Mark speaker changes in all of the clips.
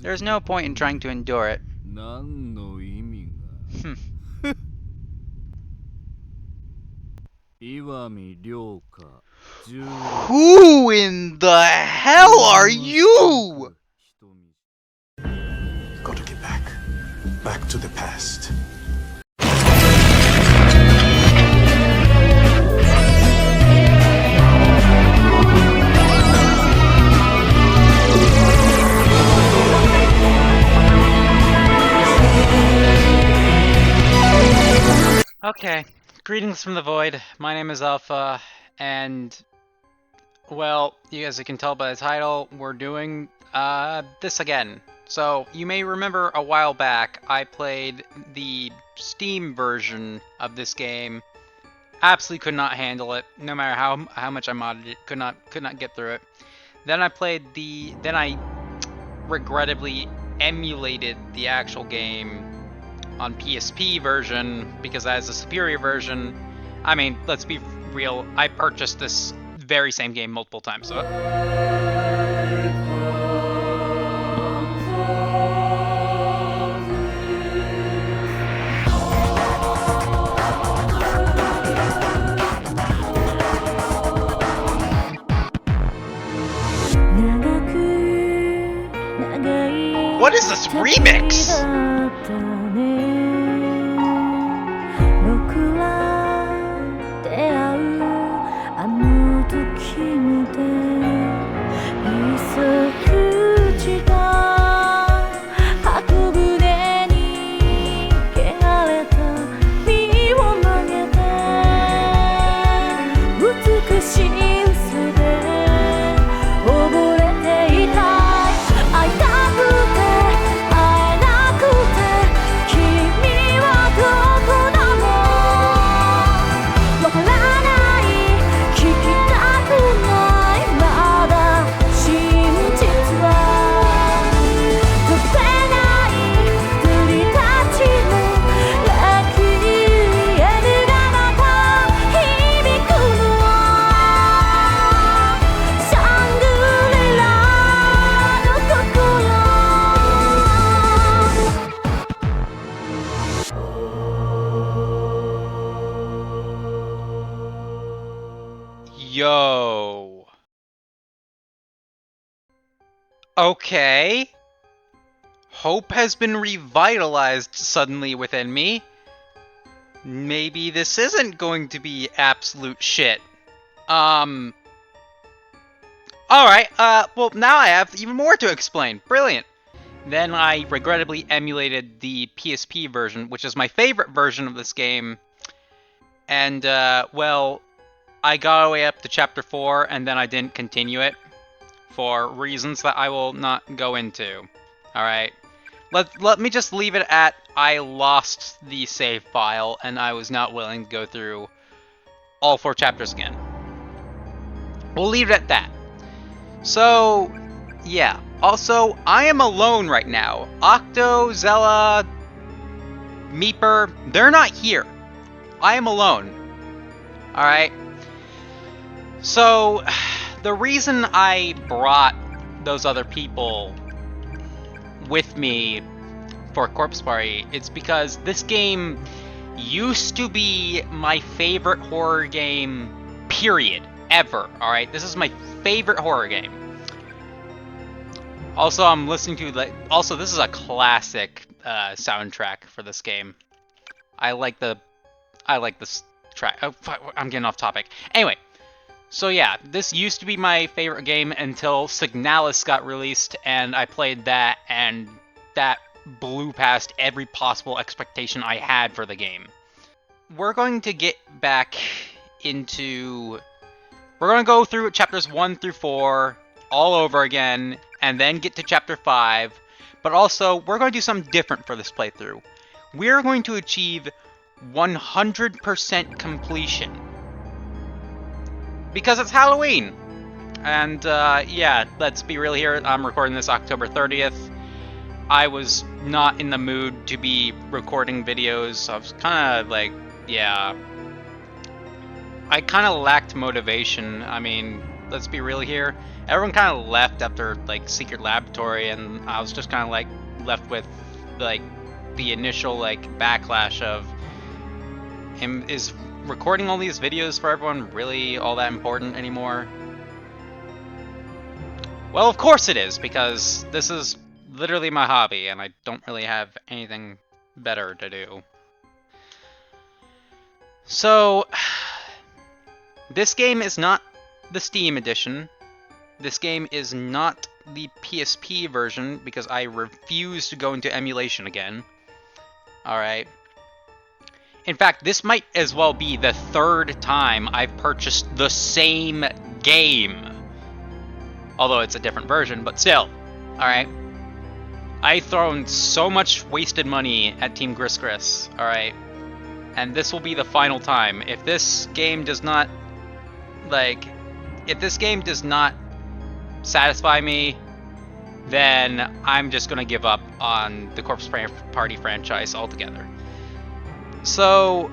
Speaker 1: There's no point in trying to endure it. Who in the hell are you?
Speaker 2: Gotta get back. Back to the past.
Speaker 1: Okay, greetings from the void. My name is Alpha, and well, you guys can tell by the title, we're doing this again. So, you may remember a while back, I played the Steam version of this game. Absolutely could not handle it, no matter how much I modded it, could not get through it. Then I regrettably emulated the actual game on PSP version, because that is a superior version. I mean, let's be real, I purchased this very same game multiple times, so... What is this remix? Yo. Okay. Hope has been revitalized suddenly within me. Maybe this isn't going to be absolute shit. Alright, well, now I have even more to explain. Brilliant. Then I regrettably emulated the PSP version, which is my favorite version of this game. And, well, I got all the way up to Chapter 4, and then I didn't continue it, for reasons that I will not go into. Alright. Let me just leave it at, I lost the save file, and I was not willing to go through all 4 chapters again. We'll leave it at that. So, yeah. Also, I am alone right now. Octo, Zella, Meeper, they're not here. I am alone. Alright? So, the reason I brought those other people with me for Corpse Party, it's because this game used to be my favorite horror game, period, ever, alright? This is my favorite horror game. Also, I'm listening to, like, also, this is a classic soundtrack for this game. I like this track. Oh, fuck, I'm getting off topic. Anyway, so yeah, this used to be my favorite game until Signalis got released, and I played that, and that blew past every possible expectation I had for the game. We're going to get back into... We're going to go through chapters 1 through 4 all over again, and then get to chapter 5, but also, we're going to do something different for this playthrough. We're going to achieve 100% completion. Because it's Halloween! And, yeah, let's be real here, I'm recording this October 30th. I was not in the mood to be recording videos. I was kind of like, yeah... I kind of lacked motivation. I mean, let's be real here. Everyone kind of left after like Secret Laboratory, and I was just kind of like left with like the initial like backlash of him. Is recording all these videos for everyone really all that important anymore? Well, of course it is, because this is literally my hobby, and I don't really have anything better to do. So, this game is not the Steam edition. This game is not the PSP version, because I refuse to go into emulation again. Alright. In fact, this might as well be the third time I've purchased the same game. Although it's a different version, but still. Alright. I've thrown so much wasted money at Team Gris. Alright. And this will be the final time. If this game does not, if this game does not satisfy me, then I'm just gonna give up on the Corpse Party franchise altogether. So,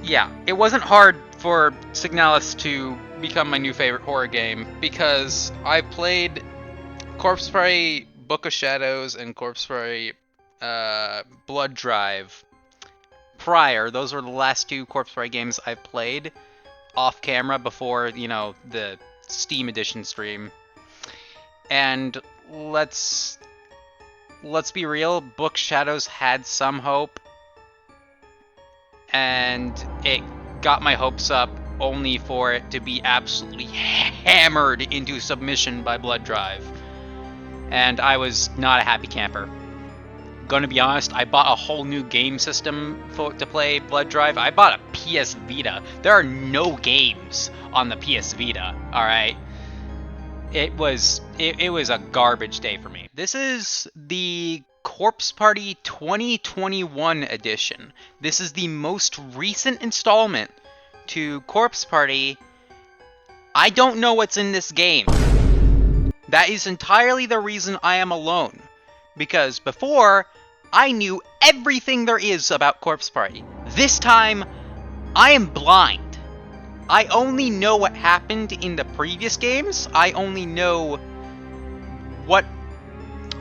Speaker 1: yeah, it wasn't hard for Signalis to become my new favorite horror game, because I played Corpse Party Book of Shadows and Corpse Party Blood Drive prior. Those were the last two Corpse Party games I played off camera before, you know, the Steam Edition stream. And let's be real, Book Shadows had some hope, and it got my hopes up only for it to be absolutely hammered into submission by Blood Drive. And I was not a happy camper. Gonna be honest, I bought a whole new game system to play Blood Drive. I bought a PS Vita. There are no games on the PS Vita, alright? It was a garbage day for me. This is the Corpse Party 2021 edition. This is the most recent installment to Corpse Party. I don't know what's in this game. That is entirely the reason I am alone. Because before, I knew everything there is about Corpse Party. This time, I am blind. I only know what happened in the previous games. I only know what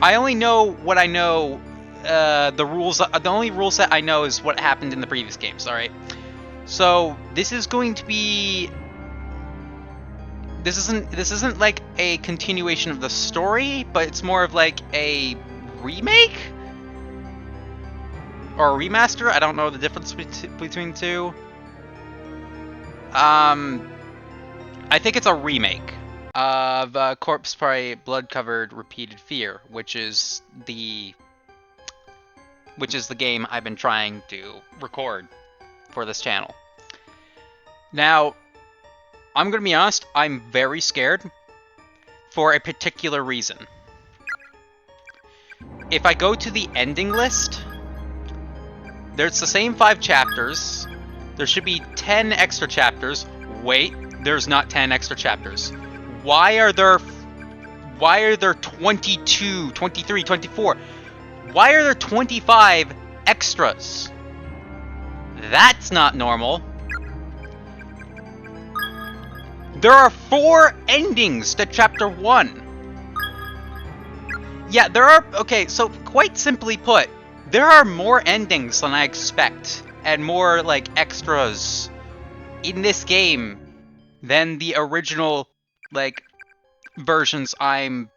Speaker 1: I know. The only rules that I know is what happened in the previous games. All right. So this is going to be. This isn't like a continuation of the story, but it's more of like a remake or a remaster. I don't know the difference between the two. I think it's a remake of Corpse Party Blood Covered Repeated Fear, which is the game I've been trying to record for this channel. Now, I'm gonna be honest, I'm very scared for a particular reason. If I go to the ending list, there's the same 5 chapters. There should be 10 extra chapters. Wait, there's not 10 extra chapters. Why are there 22, 23, 24? Why are there 25 extras? That's not normal. There are 4 endings to chapter 1. Yeah, there are... Okay, so quite simply put, there are more endings than I expect, and more, like, extras in this game than the original, like, versions I'm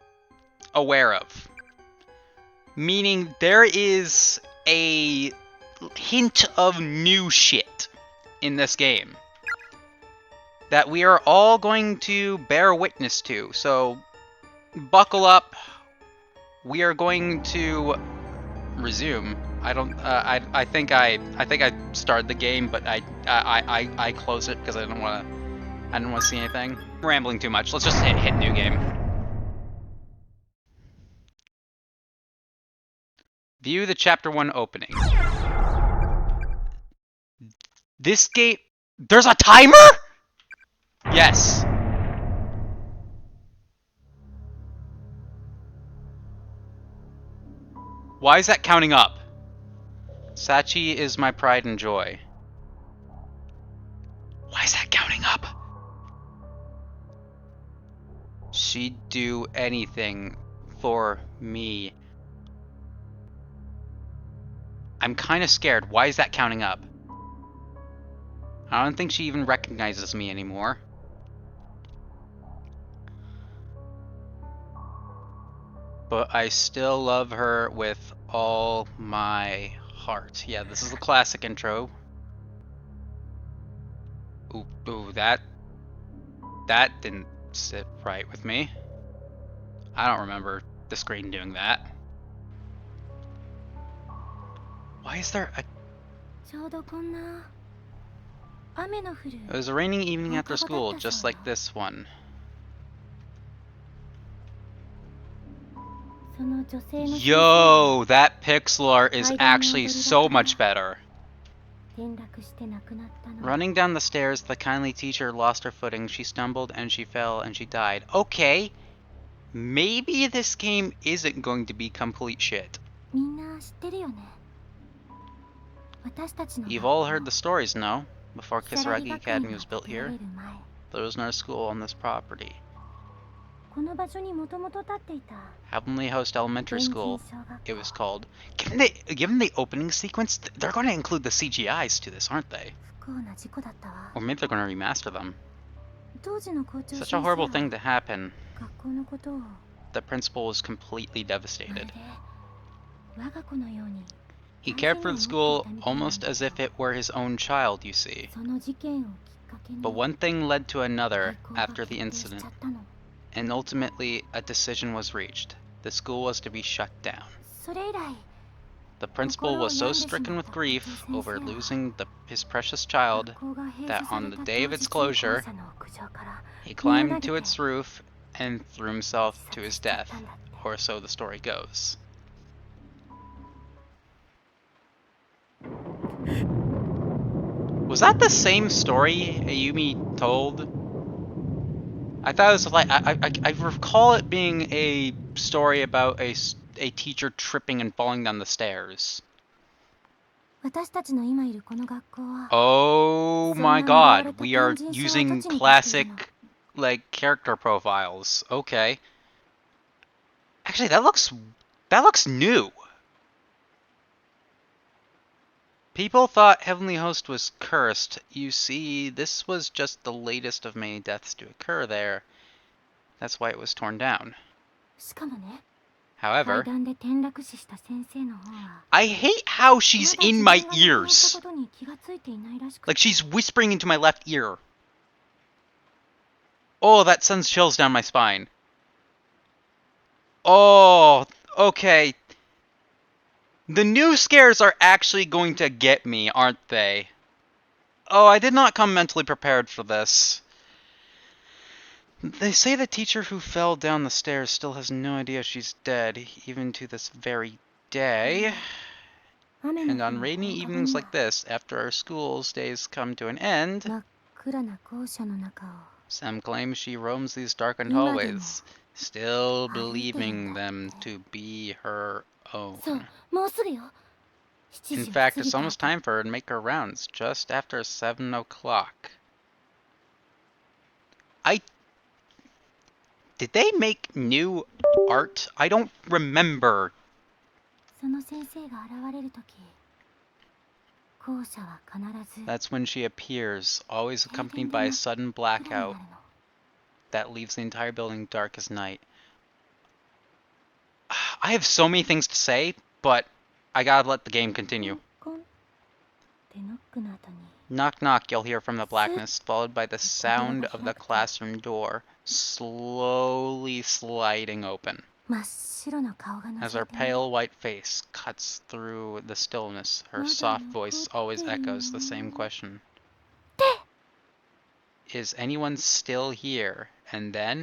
Speaker 1: aware of. Meaning there is a hint of new shit in this game that we are all going to bear witness to. So buckle up. We are going to resume. I think I started the game, but I closed it because I didn't want to see anything. I'm rambling too much. Let's just hit new game. View the chapter 1 opening. This game... There's a timer?! Yes. Why is that counting up? Sachi is my pride and joy. Why is that counting up? She'd do anything for me. I'm kind of scared. Why is that counting up? I don't think she even recognizes me anymore. But I still love her with all my heart. Yeah, this is the classic intro. Ooh, that didn't sit right with me. I don't remember the screen doing that. Why is there a... It was a raining evening after school, just like this one. Yo, that pixel art is actually so much better. Running down the stairs, the kindly teacher lost her footing. She stumbled and she fell and she died. Okay, maybe this game isn't going to be complete shit. You've all heard the stories, no? Before Kisaragi Academy was built here, there was no school on this property. Heavenly Host Elementary School, it was called. Given the opening sequence, they're going to include the CGIs to this, aren't they? Or maybe they're going to remaster them. Such a horrible thing to happen. The principal was completely devastated. He cared for the school almost as if it were his own child, you see. But one thing led to another after the incident, and ultimately a decision was reached. The school was to be shut down. The principal was so stricken with grief over losing his precious child that on the day of its closure, he climbed to its roof and threw himself to his death, or so the story goes. Was that the same story Ayumi told? I thought it was like I recall it being a story about a teacher tripping and falling down the stairs. Oh my god, we are using classic like character profiles. Okay. Actually, that looks new. People thought Heavenly Host was cursed. You see, this was just the latest of many deaths to occur there. That's why it was torn down. However, I hate how she's in my ears. Like she's whispering into my left ear. Oh, that sends chills down my spine. Oh, okay. The new scares are actually going to get me, aren't they? Oh, I did not come mentally prepared for this. They say the teacher who fell down the stairs still has no idea she's dead, even to this very day. And on rainy evenings like this, after our school's days come to an end, Sam claims she roams these darkened hallways, still believing them to be her own. In fact, it's almost time for her to make her rounds, just after 7 o'clock. Did they make new art? I don't remember. That's when she appears, always accompanied by a sudden blackout that leaves the entire building dark as night. I have so many things to say, but I gotta let the game continue. Knock knock, you'll hear from the blackness, followed by the sound of the classroom door slowly sliding open. As her pale white face cuts through the stillness, her soft voice always echoes the same question. Is anyone still here? And then...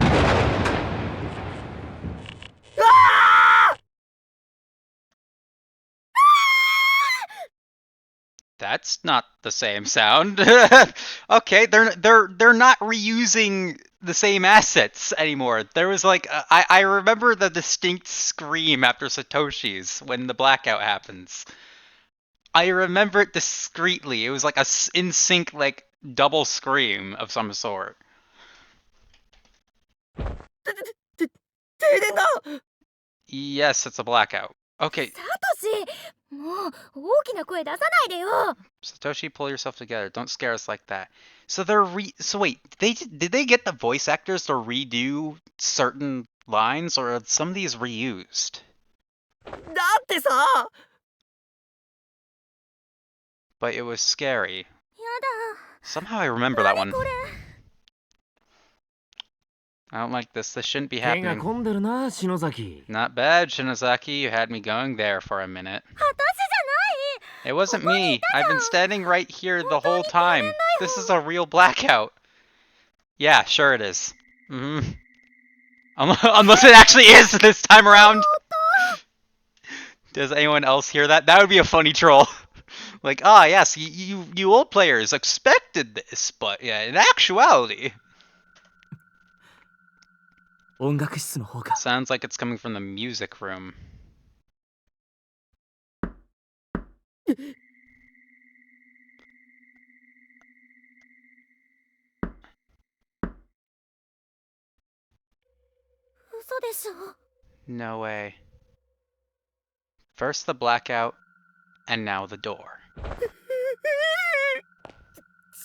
Speaker 1: That's not the same sound. Okay, they're not reusing the same assets anymore. There was like I remember the distinct scream after Satoshi's when the blackout happens. I remember it discreetly. It was like a in sync like double scream of some sort. Yes, it's a blackout. Okay.
Speaker 3: サトシ、もう大きな声出さないでよ。
Speaker 1: Satoshi, pull yourself together. Don't scare us like that. So so wait, did they get the voice actors to redo certain lines, or are some of these reused?
Speaker 4: だってさ。
Speaker 1: But it was scary.
Speaker 3: やだ。
Speaker 1: Somehow I remember that one.
Speaker 3: これ。
Speaker 1: I don't like this. This shouldn't be
Speaker 4: 手が
Speaker 1: happening.
Speaker 4: 込んでるな、篠崎。
Speaker 1: Not bad, Shinozaki. You had me going there for a minute.
Speaker 3: 私じゃない。
Speaker 1: It wasn't me. I've been standing right here the whole time. This is a real blackout. Yeah, sure it is. Unless it actually is this time around. Does anyone else hear that? That would be a funny troll. Like, ah, yes, you old players expected this, but yeah, in actuality.
Speaker 4: 音楽室の方か。
Speaker 1: Sounds like it's coming from the music room. No way. First the blackout, and now the door.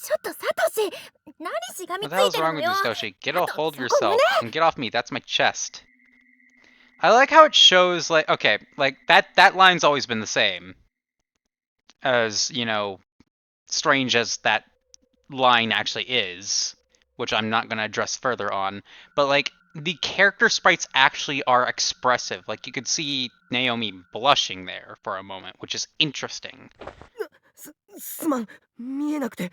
Speaker 3: ちょっとサトシ、何しがみ
Speaker 1: What
Speaker 3: つ
Speaker 1: the
Speaker 3: い
Speaker 1: hell's
Speaker 3: てる
Speaker 1: wrong
Speaker 3: の
Speaker 1: with
Speaker 3: よ。
Speaker 1: you, Satoshi? Get a hold of yourself and get off me. That's my chest. I like how it shows, like, okay, like that line's always been the same. As, you know, strange as that line actually is, which I'm not going to address further on, but like the character sprites actually are expressive. Like you could see Naomi blushing there for a moment, which is interesting.
Speaker 4: すまん、見えなくて。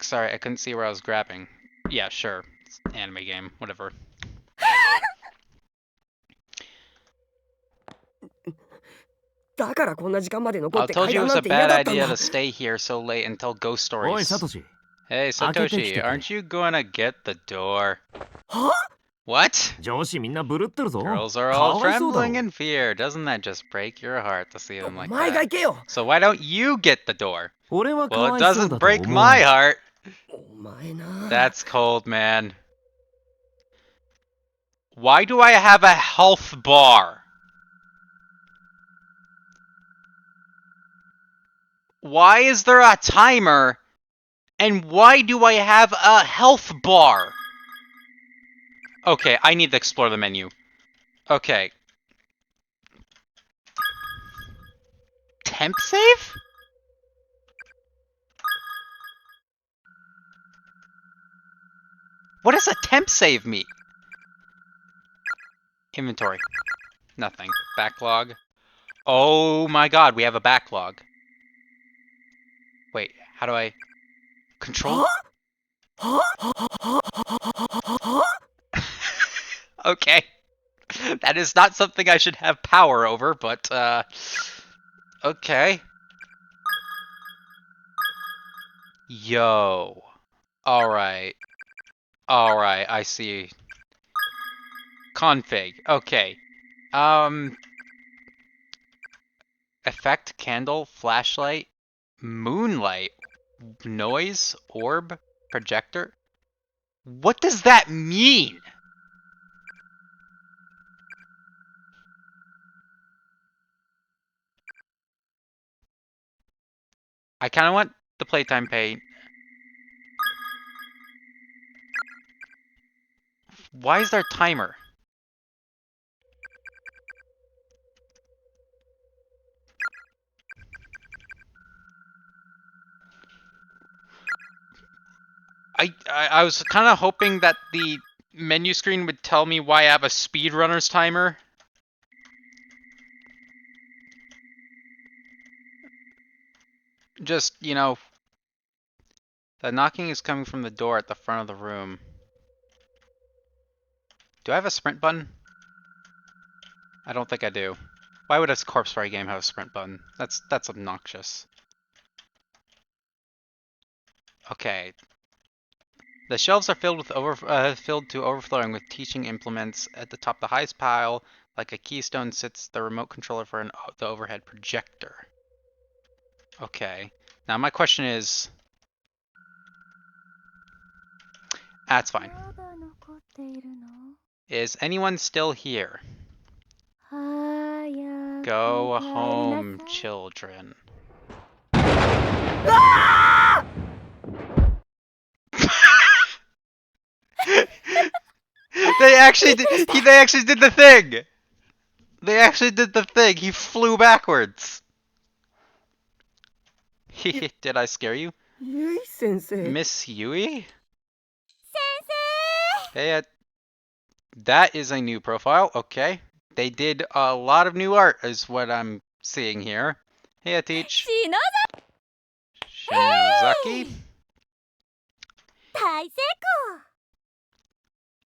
Speaker 1: Sorry, I couldn't see where I was grabbing. Yeah, sure. It's an anime game, whatever.
Speaker 4: だからこんな時間まで残っ
Speaker 1: I
Speaker 4: て
Speaker 1: told
Speaker 4: 階
Speaker 1: you it
Speaker 4: 段
Speaker 1: was
Speaker 4: な
Speaker 1: a
Speaker 4: んて嫌
Speaker 1: bad
Speaker 4: だったん
Speaker 1: idea
Speaker 4: だ。
Speaker 1: to stay here so late and tell ghost
Speaker 4: おい、
Speaker 1: stories.
Speaker 4: サトシ。
Speaker 1: Hey,
Speaker 4: 開けてき
Speaker 1: Satoshi,
Speaker 4: てくれ。
Speaker 1: aren't you gonna get the door?
Speaker 4: は？
Speaker 1: What?
Speaker 4: 上司みんなブルってるぞ。
Speaker 1: Girls are
Speaker 4: か
Speaker 1: all
Speaker 4: わいそうだろ。
Speaker 1: trembling in fear. Doesn't that just break your heart to see
Speaker 4: お
Speaker 1: them like
Speaker 4: 前が
Speaker 1: that?
Speaker 4: 行けよ。
Speaker 1: So why don't you get the door?
Speaker 4: 俺はか
Speaker 1: Well,
Speaker 4: わ
Speaker 1: it
Speaker 4: いそうだ
Speaker 1: doesn't
Speaker 4: と
Speaker 1: break
Speaker 4: 思う。
Speaker 1: my heart.
Speaker 4: お前な。
Speaker 1: That's cold, man. Why do I have a health bar? Why is there a timer? And why do I have a health bar? Okay, I need to explore the menu. Okay. Temp save? What does a temp save mean? Inventory. Nothing. Backlog. Oh my god, we have a backlog. Wait, how do I... Control?
Speaker 4: は？
Speaker 1: Okay. That is not something I should have power over, but, okay. Yo. Alright. Alright, I see. Config. Okay. Effect, candle, flashlight, moonlight, noise, orb, projector. What does that mean? I kind of want the playtime pay. Why is there a timer? I was kind of hoping that the menu screen would tell me why I have a speedrunner's timer. Just, you know, the knocking is coming from the door at the front of the room. Do I have a sprint button? I don't think I do. Why would a corpse party game have a sprint button? That's obnoxious. Okay. The shelves are filled with filled to overflowing with teaching implements. At the top, the highest pile, like a keystone, sits the remote controller for the overhead projector. Okay. Now my question is... That's fine. Is anyone still here?
Speaker 3: 早く
Speaker 1: Go
Speaker 3: 帰りなさい
Speaker 1: home, children. They actually did the thing. They actually did the thing. He flew backwards. Did I scare you?
Speaker 4: ゆい先生。
Speaker 1: Miss Yui?
Speaker 3: 先
Speaker 1: Hey, that is a new profile. Okay. They did a lot of new art is what I'm seeing here. Hey, Teach.
Speaker 3: 生篠
Speaker 1: Shinozaki.
Speaker 3: 大成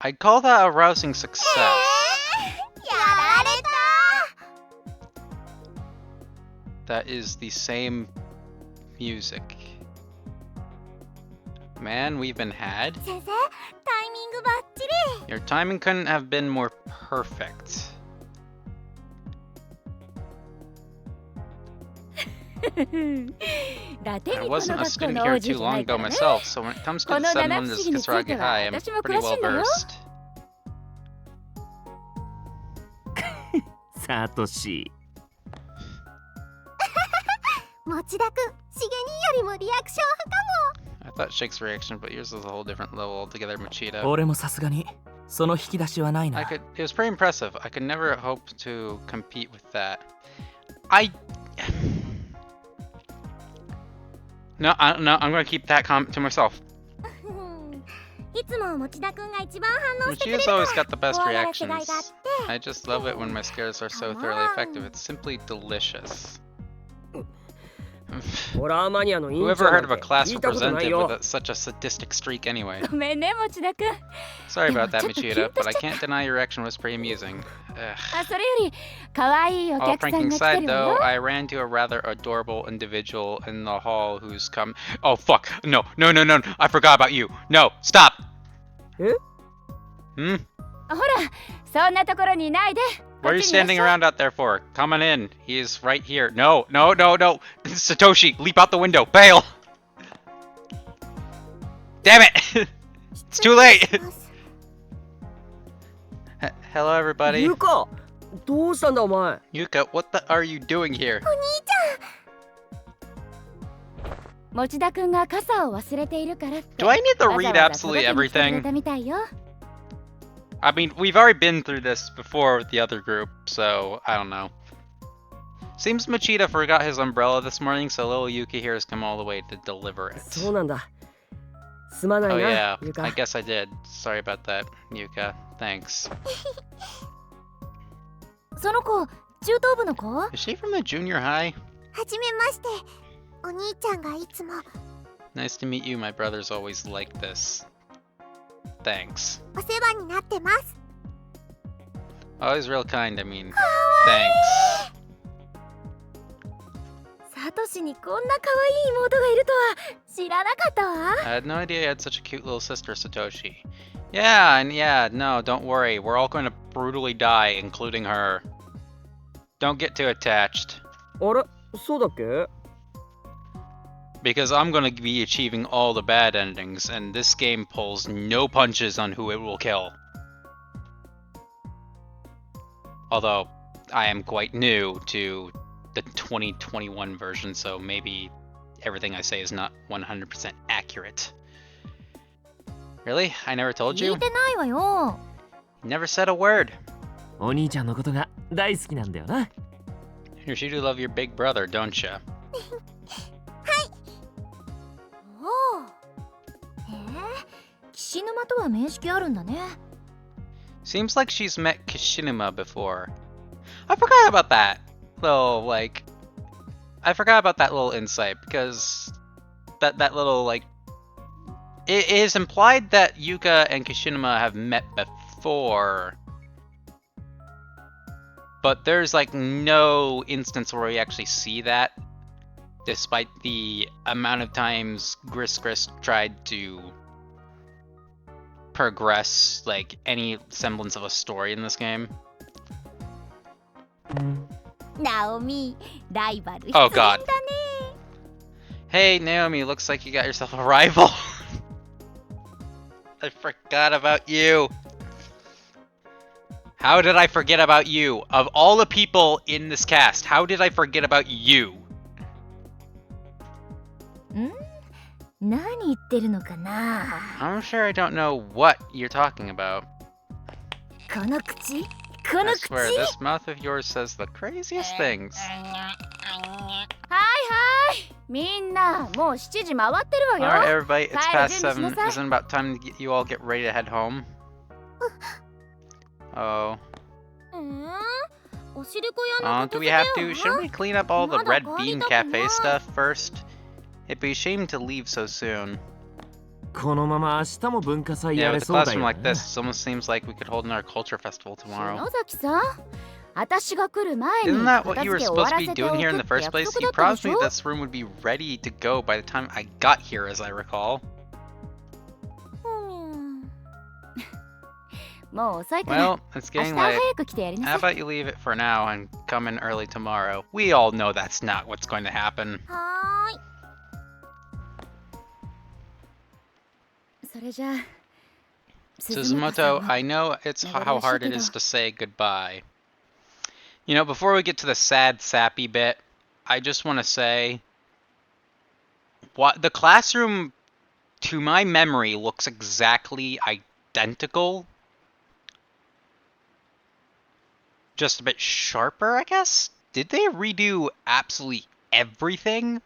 Speaker 1: I'd call that a rousing success.
Speaker 3: 功やられ
Speaker 1: That is the same music. Man, we've been had.
Speaker 3: た先生タイミングバッチ
Speaker 1: Your timing couldn't have been more perfect.
Speaker 3: リラテ
Speaker 1: I
Speaker 3: にこの
Speaker 1: wasn't a
Speaker 3: 学校
Speaker 1: student
Speaker 3: の
Speaker 1: here
Speaker 3: 王子じ
Speaker 1: too
Speaker 3: ゃな
Speaker 1: long
Speaker 3: いか
Speaker 1: ago
Speaker 3: らね
Speaker 1: myself, so when it comes to the
Speaker 3: この
Speaker 1: seven
Speaker 3: 七
Speaker 1: wonders
Speaker 3: 不
Speaker 1: of
Speaker 3: 思議につい
Speaker 1: Kisaragi
Speaker 3: ては
Speaker 1: High, I'm
Speaker 3: 私も
Speaker 1: pretty
Speaker 3: 詳し
Speaker 1: well
Speaker 3: いんだよ
Speaker 1: versed.
Speaker 4: サトシ。
Speaker 3: 持田くんしげによりもリアクション
Speaker 1: I thought Shake's reaction, but yours was a whole different level altogether, Machida.
Speaker 4: 俺もさすがにその引き出しはないな。
Speaker 1: It was pretty impressive. I could never hope to compete with that. No, I'm gonna keep that comment to myself.
Speaker 3: いつも持田くんが一番反応してくれる
Speaker 1: Machida's
Speaker 3: から
Speaker 1: always got the best
Speaker 3: 怖がらせがい
Speaker 1: reactions.
Speaker 3: があって
Speaker 1: I just love it when my scares are so thoroughly effective. It's simply delicious.
Speaker 4: ホラーマニアの委員
Speaker 1: Whoever
Speaker 4: 長な
Speaker 1: heard
Speaker 4: ん
Speaker 1: of a
Speaker 4: て
Speaker 1: class
Speaker 4: 聞いたことない
Speaker 1: representative
Speaker 4: よ。
Speaker 1: with such a sadistic streak anyway?
Speaker 3: ごめんね持田くん
Speaker 1: Sorry about that,
Speaker 3: でもちょっと
Speaker 1: Machida, but I
Speaker 3: キュンとしちゃった。
Speaker 1: can't deny your reaction was pretty amusing. Ugh.
Speaker 3: あそれより可愛いお
Speaker 1: All
Speaker 3: 客さん
Speaker 1: pranking
Speaker 3: が来て
Speaker 1: aside,
Speaker 3: るわ
Speaker 1: though,
Speaker 3: よ
Speaker 1: I ran to a rather adorable individual in the hall who's come. Oh, fuck! No, no, no, no! I forgot about you! No, stop!
Speaker 4: え
Speaker 1: Hmm?
Speaker 3: ほらそんなところにいないで
Speaker 1: What are you
Speaker 3: こっちにいらっしゃい
Speaker 1: standing around out there for? Come on in. He's right here. No, no, no, no! Satoshi, leap out the window! Bail! Damn it! It's too late! Hello, everybody.
Speaker 4: ゆか、どうしたんだお前。
Speaker 1: Yuka, what the are you doing here?
Speaker 3: 持田くんが傘を忘れているからって
Speaker 1: Do I need to
Speaker 3: わざ
Speaker 1: read
Speaker 3: わざ
Speaker 1: absolutely
Speaker 3: 届けに来てくれ
Speaker 1: everything?
Speaker 3: たみたいよ
Speaker 1: I mean, we've already been through this before with the other group, so I don't know. Seems Machida forgot his umbrella this morning, so little Yuki here has come all the way to deliver it.
Speaker 4: そうなんだ。すまない
Speaker 1: Oh
Speaker 4: な、
Speaker 1: yeah,
Speaker 4: ゆか
Speaker 1: I。guess I did. Sorry about that, Yuka. Thanks.
Speaker 3: その子中等部の子
Speaker 1: Is she from the junior high?
Speaker 3: はじめましてお兄ちゃんがいつも
Speaker 1: Nice to meet you. My brother's always like this. Thanks.
Speaker 3: お世話になってます
Speaker 1: Always real kind, I mean. Thanks.
Speaker 3: サトシにこんな可愛い妹がいるとは知らなかったわ
Speaker 1: I had no idea you had such a cute little sister, Satoshi. Yeah, and yeah, no, don't worry. We're all going to brutally die, including her. Don't get too attached.
Speaker 4: あれ、そうだっけ？
Speaker 1: Because I'm going to be achieving all the bad endings, and this game pulls no punches on who it will kill. Although, I am quite new to the 2021 version, so maybe everything I say is not 100% accurate. Really? I never told
Speaker 3: 聞
Speaker 1: you?
Speaker 3: いてないわよ
Speaker 1: Never said a word.
Speaker 4: お兄ちゃんのことが大好きなんだよな。
Speaker 1: You do love your big brother, don't ya?
Speaker 3: おおへえ岸沼とは面識あるんだね
Speaker 1: Seems like she's met Kishinuma before. I forgot about that little, I forgot about that little insight, because that little, it is implied that Yuka and Kishinuma have met before. But there's, no instance where we actually see that, despite the amount of times Gris tried to progress, any semblance of a story in this game.
Speaker 3: ナオミライバル
Speaker 1: Oh
Speaker 3: 必然
Speaker 1: god.
Speaker 3: だね
Speaker 1: Hey, Naomi, looks like you got yourself a rival. I forgot about you. How did I forget about you? Of all the people in this cast, how did I forget about you?
Speaker 3: 何言ってるのかな
Speaker 1: I'm sure I don't know what you're talking about.
Speaker 3: この口こ
Speaker 1: I
Speaker 3: の口
Speaker 1: swear, this mouth of yours says the craziest things.
Speaker 3: はいみんなもう7時回ってるわよ
Speaker 1: Alright, everybody, it's past 7.
Speaker 3: 準備しなさい
Speaker 1: Isn't it about time you all get ready to head home? Oh.
Speaker 3: おしるこ屋の
Speaker 1: Do we have to? Shouldn't we clean up all the Red Bean Cafe stuff first? It'd be a shame to leave so soon.
Speaker 4: このまま明日も文化祭
Speaker 1: Yeah,
Speaker 4: や
Speaker 1: with
Speaker 4: れ
Speaker 1: a
Speaker 4: そうだ
Speaker 1: classroom
Speaker 4: よ
Speaker 1: like
Speaker 4: ね
Speaker 1: this, it almost seems like we could hold another culture festival tomorrow.
Speaker 3: 篠崎さん私が来る前に
Speaker 1: Isn't that
Speaker 3: 片
Speaker 1: what you
Speaker 3: 付
Speaker 1: were
Speaker 3: け終わ
Speaker 1: supposed
Speaker 3: ら
Speaker 1: to be
Speaker 3: せてお
Speaker 1: doing
Speaker 3: く
Speaker 1: here
Speaker 3: っ
Speaker 1: in the
Speaker 3: て
Speaker 1: first
Speaker 3: 約
Speaker 1: place?
Speaker 3: 束
Speaker 1: You
Speaker 3: だったで
Speaker 1: promised
Speaker 3: し
Speaker 1: me
Speaker 3: ょ
Speaker 1: this room would be ready to go by the time I got here, as I recall.
Speaker 3: もう遅いから
Speaker 1: Well, it's
Speaker 3: 明
Speaker 1: getting
Speaker 3: 日は
Speaker 1: late.
Speaker 3: 早く来てやり
Speaker 1: How
Speaker 3: なさい
Speaker 1: about you leave it for now and come in early tomorrow? We all know that's not what's going to happen.
Speaker 3: はーいそれじゃあ
Speaker 1: Suzumoto, I know it's how hard it is to say goodbye. You know, before we get to the sad, sappy bit, I just want to say, what the classroom, to my memory, looks exactly identical. Just a bit sharper, I guess? Did they redo absolutely everything?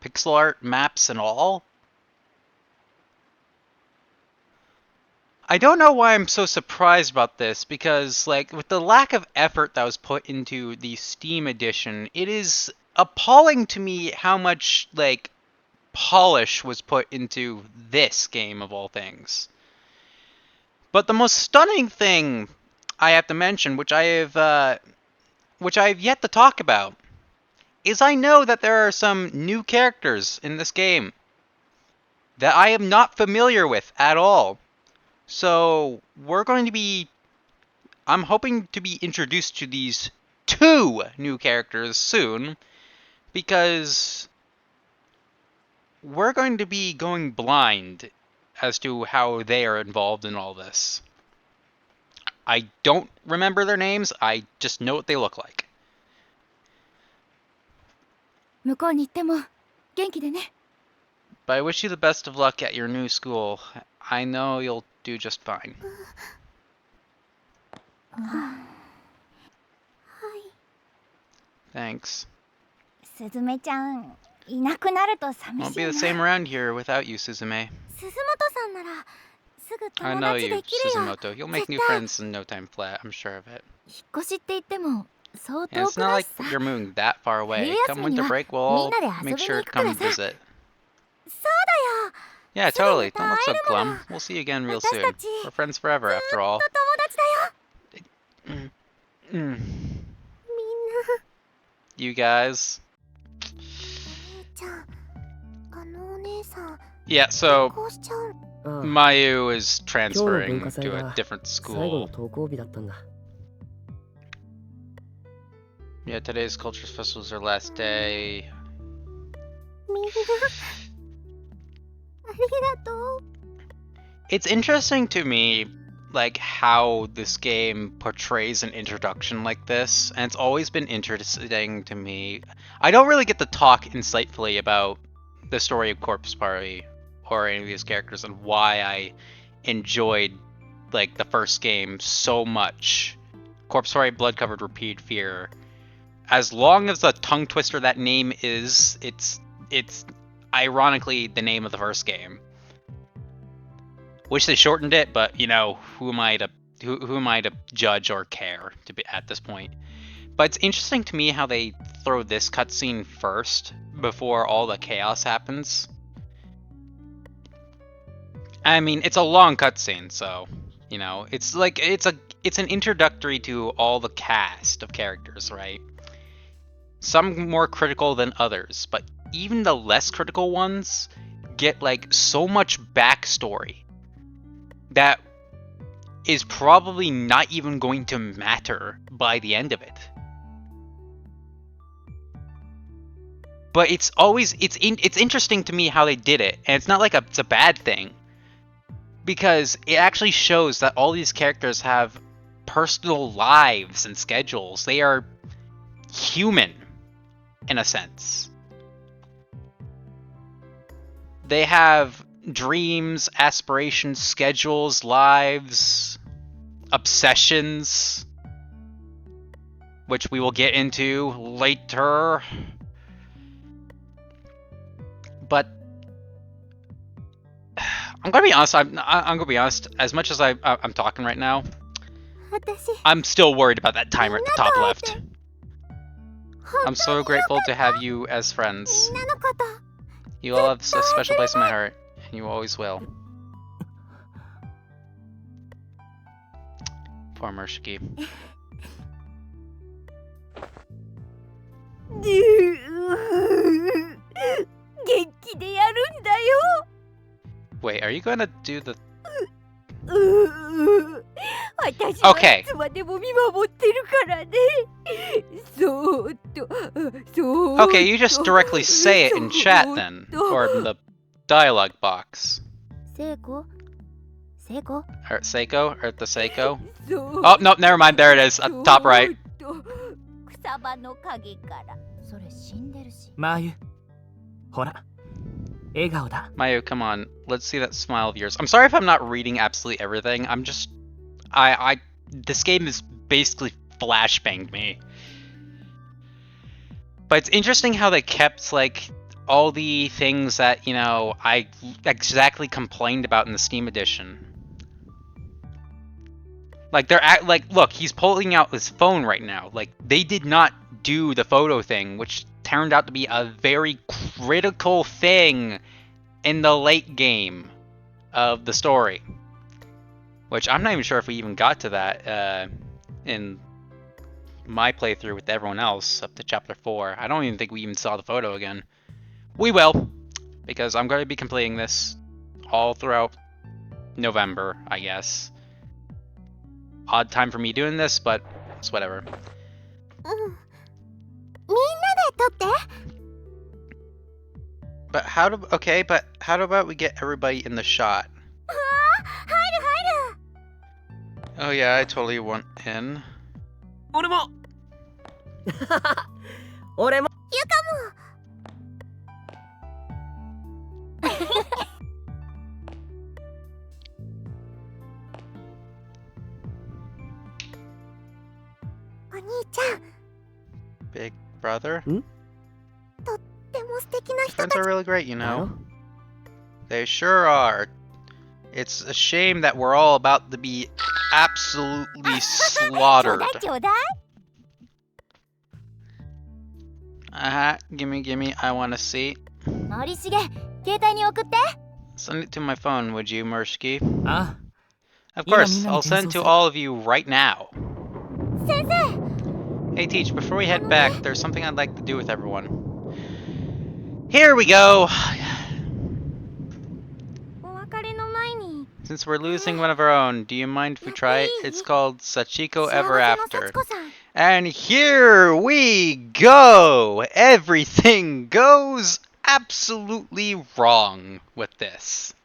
Speaker 1: Pixel art, maps, and all? I don't know why I'm so surprised about this, because, like, with the lack of effort that was put into the Steam edition, it is appalling to me how much, like, polish was put into this game of all things. But the most stunning thing I have to mention, which I have yet to talk about, is I know that there are some new characters in this game that I am not familiar with at all. So, I'm hoping to be introduced to these 2 new characters soon, because we're going to be going blind as to how they are involved in all this. I don't remember their names, I just know what they look like.
Speaker 3: 向こうに行っても元気でね
Speaker 1: But I wish you the best of luck at your new school. I know you'll do just fine.
Speaker 3: はい
Speaker 1: Thanks.
Speaker 3: すずめちゃんいなくなると寂
Speaker 1: Won't
Speaker 3: し
Speaker 1: be
Speaker 3: い
Speaker 1: the
Speaker 3: な
Speaker 1: same around here without you, Suzume.
Speaker 3: 鈴本さんならすぐ
Speaker 1: I
Speaker 3: 友
Speaker 1: know
Speaker 3: 達
Speaker 1: you,
Speaker 3: できるよ
Speaker 1: Suzumoto. You'll make new
Speaker 3: 絶対
Speaker 1: friends in no time flat, I'm sure of it.
Speaker 3: 引っ越しって言っても相
Speaker 1: And
Speaker 3: 当
Speaker 1: it's
Speaker 3: く
Speaker 1: not
Speaker 3: ない
Speaker 1: like
Speaker 3: さ
Speaker 1: you're moving that far away.
Speaker 3: Maybe
Speaker 1: Come
Speaker 3: that's
Speaker 1: winter
Speaker 3: when
Speaker 1: break, we'll all
Speaker 3: みんなで遊びに
Speaker 1: make sure
Speaker 3: 行
Speaker 1: to
Speaker 3: くから
Speaker 1: come
Speaker 3: さ
Speaker 1: visit.
Speaker 3: そうだよ
Speaker 1: Yeah,
Speaker 3: すぐに
Speaker 1: totally.
Speaker 3: ま
Speaker 1: Don't
Speaker 3: た
Speaker 1: look
Speaker 3: 会
Speaker 1: so
Speaker 3: えるもの
Speaker 1: glum. We'll see you again real
Speaker 3: 私た
Speaker 1: soon.
Speaker 3: ち
Speaker 1: We're friends forever,
Speaker 3: ず
Speaker 1: after
Speaker 3: っ
Speaker 1: all.
Speaker 3: と友達だよ
Speaker 1: Mm.
Speaker 3: みんな
Speaker 1: You guys.
Speaker 3: お姉ちゃんお姉さん
Speaker 1: Yeah, so
Speaker 3: こうしちゃう
Speaker 4: ああ
Speaker 1: Mayu is
Speaker 4: 今日の文
Speaker 1: transferring
Speaker 4: 化祭
Speaker 1: to a
Speaker 4: が
Speaker 1: different
Speaker 4: 最後の
Speaker 1: school.
Speaker 4: 登校日だったんだ
Speaker 1: Yeah, today's Cultures Festival is our last day.
Speaker 3: みんなありがとう
Speaker 1: It's interesting to me, like, how this game portrays an introduction like this, and it's always been interesting to me. I don't really get to talk insightfully about the story of Corpse Party or any of these characters and why I enjoyed, like, the first game so much. Corpse Party, Blood Covered Repeat Fear. As long as the tongue twister that name is, it's ironically the name of the first game. Wish they shortened it, but you know, who am I to judge or care to be at this point? But it's interesting to me how they throw this cutscene first before all the chaos happens. I mean, it's a long cutscene, so you know, it's like it's an introductory to all the cast of characters, right? Some more critical than others, but even the less critical ones get like so much backstory that is probably not even going to matter by the end of it. But it's interesting to me how they did it, and it's not like it's a bad thing, because it actually shows that all these characters have personal lives and schedules. They are human, in a sense. They have dreams, aspirations, schedules, lives, obsessions, which we will get into later. But I'm gonna be honest. I'm gonna be honest. As much as I'm talking right now,
Speaker 3: 私
Speaker 1: I'm still worried about that timer at the top left. I'm so grateful to have you as friends.
Speaker 3: みんなのこと
Speaker 1: You all have a special place in my heart, and you always will. Poor Murshiki.
Speaker 3: 元気でやるんだよ
Speaker 1: Wait, are you gonna do the...
Speaker 3: 私は
Speaker 1: Okay.
Speaker 3: いつまでも見守ってるからねそーっとそーっと
Speaker 1: Okay, you just directly say it in chat then, or in the dialogue box.
Speaker 3: 聖子聖子
Speaker 1: Or Seiko, or the Seiko.
Speaker 3: そー
Speaker 1: Oh, no, never mind, there it is, at the top right.
Speaker 3: そーっと草場の陰からそれ死んでるし
Speaker 4: マーユほら笑顔だ
Speaker 1: Mayu, come on, let's see that smile of yours. I'm sorry if I'm not reading absolutely everything, I'm just... This game is basically flashbanged me. But it's interesting how they kept, like, all the things that, you know, I exactly complained about in the Steam edition. Like, look, he's pulling out his phone right now. Like, they did not do the photo thing, which turned out to be a very critical thing in the late game of the story. Which I'm not even sure if we even got to that in my playthrough with everyone else up to chapter 4. I don't even think we even saw the photo again. We will, because I'm going to be completing this all throughout November, I guess. Odd time for me doing this, but it's whatever.
Speaker 3: うんみんなで撮って
Speaker 1: But how do... Okay, but how about we get everybody in the shot?
Speaker 3: あー入る
Speaker 1: Oh yeah, I totally want in.
Speaker 4: 俺も俺も
Speaker 3: ゆかもお兄ちゃん
Speaker 1: Big brother?
Speaker 3: でも素敵な人
Speaker 1: Friends
Speaker 3: た
Speaker 1: are
Speaker 3: ち
Speaker 1: really great, you
Speaker 4: だろ
Speaker 1: know. They sure are. It's a shame that we're all about to be absolutely
Speaker 3: ちょう
Speaker 1: slaughtered.
Speaker 3: だいちょうだい
Speaker 1: Gimme, I wanna see.
Speaker 3: 森重携帯に送って
Speaker 1: Send it to my phone, would you, Murshki?
Speaker 4: あ
Speaker 1: Of
Speaker 4: Yeah,
Speaker 1: course,
Speaker 4: Mina
Speaker 1: I'll
Speaker 4: can
Speaker 1: send to
Speaker 4: so-
Speaker 1: all of you right now.
Speaker 3: 先生
Speaker 1: Hey, Teach, before we head back, there's something I'd like to do with everyone. Here we go!
Speaker 3: お別れの前に
Speaker 1: Since we're losing one of our own, do you mind if we try it? It's called Sachiko
Speaker 3: 幸
Speaker 1: Ever
Speaker 3: せの
Speaker 1: After.
Speaker 3: 幸子さん
Speaker 1: And here we go! Everything goes absolutely wrong with this.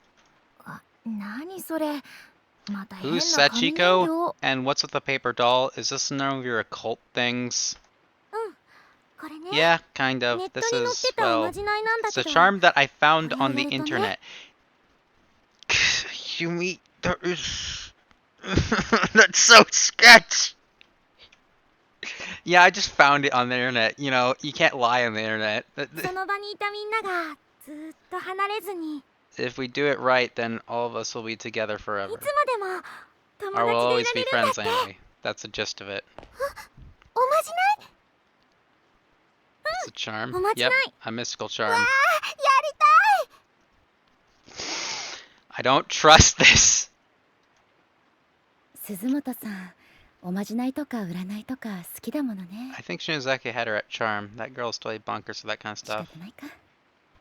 Speaker 3: 何それまた変な
Speaker 1: Who's
Speaker 3: 紙人
Speaker 1: Sachiko?
Speaker 3: 形
Speaker 1: And what's with the paper doll? Is this none of your occult things?
Speaker 3: これね
Speaker 1: Yeah, kind
Speaker 3: ネ
Speaker 1: of.
Speaker 3: ット
Speaker 1: This
Speaker 3: に載っ
Speaker 1: is,
Speaker 3: てたお
Speaker 1: well,
Speaker 3: まじないなんだ
Speaker 1: it's
Speaker 3: け
Speaker 1: a
Speaker 3: ど
Speaker 1: charm that I found on the
Speaker 3: これを入れるとね
Speaker 1: internet. Yumi, there is... That's so sketch! Yeah, I just found it on the internet. You know, you can't lie on the internet.
Speaker 3: その場にいたみんながずーっと離れずに
Speaker 1: If we do it right, then all of us will be together
Speaker 3: い
Speaker 1: forever.
Speaker 3: つまでも友
Speaker 1: Or we'll
Speaker 3: 達で
Speaker 1: always
Speaker 3: い
Speaker 1: be
Speaker 3: られるんだ
Speaker 1: friends
Speaker 3: って
Speaker 1: anyway. That's the gist of it.
Speaker 3: おまじない
Speaker 1: It's a charm.
Speaker 3: Well, that's
Speaker 1: Yep,
Speaker 3: nice.
Speaker 1: a mystical
Speaker 3: わ
Speaker 1: charm.
Speaker 3: あやりたい
Speaker 1: I don't trust this.
Speaker 3: 鈴本さんおまじないとか占いとか好きだものね
Speaker 1: I think Shinozaki had her at charm. That girl's totally bonkers for that kind of
Speaker 3: 仕
Speaker 1: stuff.
Speaker 3: 方ないか